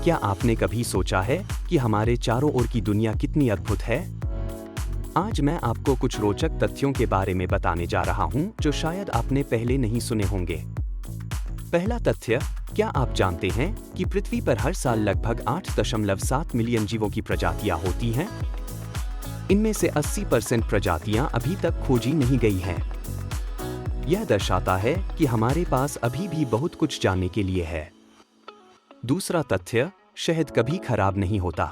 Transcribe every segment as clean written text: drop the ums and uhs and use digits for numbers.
क्या आपने कभी सोचा है कि हमारे चारों ओर की दुनिया कितनी अद्भुत है? आज मैं आपको कुछ रोचक तथ्यों के बारे में बताने जा रहा हूं जो शायद आपने पहले नहीं सुने होंगे। पहला तथ्य, क्या आप जानते हैं कि पृथ्वी पर हर साल लगभग 8.7 मिलियन जीवों की प्रजातियां होती हैं? इनमें से 80% प्रजातियां अभी तक खोजी नहीं गई हैं। यह दर्शाता है कि हमारे पास अभी भी बहुत कुछ जानने के लिए है। दूसरा तथ्य, शहद कभी खराब नहीं होता।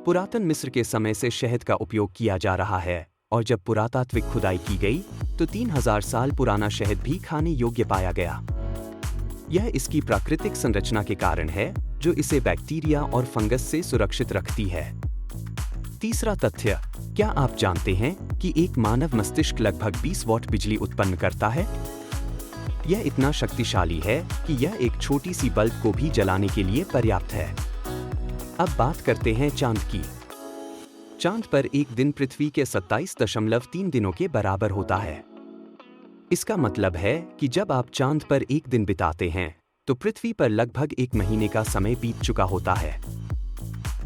पुरातन मिस्र के समय से शहद का उपयोग किया जा रहा है और जब पुरातात्विक खुदाई की गई तो 3000 साल पुराना शहद भी खाने योग्य पाया गया। यह इसकी प्राकृतिक संरचना के कारण है जो इसे बैक्टीरिया और फंगस से सुरक्षित रखती है। तीसरा तथ्य, क्या आप जानते हैं कि एक मानव मस्तिष्क लगभग 20 वॉट बिजली उत्पन्न करता है? यह इतना शक्तिशाली है कि यह एक छोटी सी बल्ब को भी जलाने के लिए पर्याप्त है। अब बात करते हैं चांद की। चांद पर एक दिन पृथ्वी के 27.3 दिनों के बराबर होता है। इसका मतलब है कि जब आप चांद पर एक दिन बिताते हैं तो पृथ्वी पर लगभग एक महीने का समय बीत चुका होता है।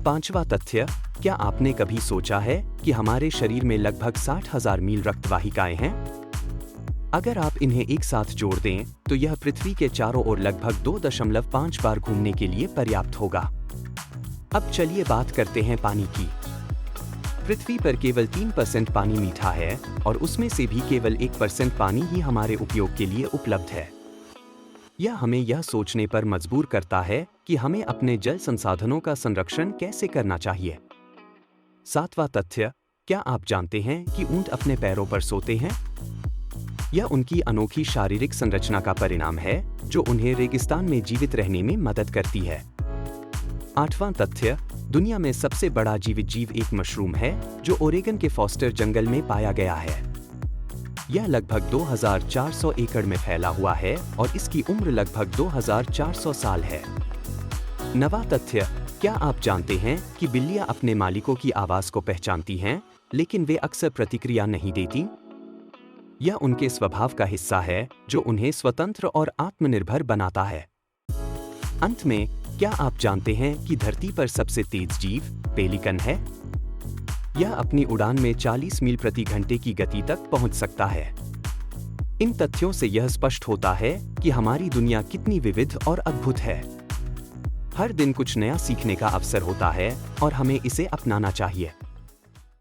पांचवा तथ्य, क्या आपने कभी सोचा है कि हमारे शरीर में लगभग 60,000 मील रक्तवाहिकाएं हैं? अगर आप इन्हें एक साथ जोड़ दें तो यह पृथ्वी के चारों ओर लगभग 2.5 बार घूमने के लिए पर्याप्त होगा। अब चलिए बात करते हैं पानी की। पृथ्वी पर केवल 3% पानी मीठा है और उसमें से भी केवल 1% पानी ही हमारे उपयोग के लिए उपलब्ध है। यह हमें यह सोचने पर मजबूर करता है कि हमें अपने जल संसाधनों का संरक्षण कैसे करना चाहिए। सातवां तथ्य, क्या आप जानते हैं कि ऊंट अपने पैरों पर सोते हैं? यह उनकी अनोखी शारीरिक संरचना का परिणाम है जो उन्हें रेगिस्तान में जीवित रहने में मदद करती है। आठवां तथ्य, दुनिया में सबसे बड़ा जीवित जीव एक मशरूम है जो ओरेगन के फॉस्टर जंगल में पाया गया है। यह लगभग 2400 एकड़ में फैला हुआ है और इसकी उम्र लगभग 2400 साल है। नवां तथ्य, क्या आप जानते हैं कि बिल्लियां अपने मालिकों की आवाज को पहचानती हैं, लेकिन वे अक्सर प्रतिक्रिया नहीं देती? यह उनके स्वभाव का हिस्सा है जो उन्हें स्वतंत्र और आत्मनिर्भर बनाता है। अंत में, क्या आप जानते हैं कि धरती पर सबसे तेज जीव पेलिकन है? यह अपनी उड़ान में 40 मील प्रति घंटे की गति तक पहुंच सकता है। इन तथ्यों से यह स्पष्ट होता है कि हमारी दुनिया कितनी विविध और अद्भुत है। हर दिन कुछ नया सीखने का अवसर होता है और हमें इसे अपनाना चाहिए।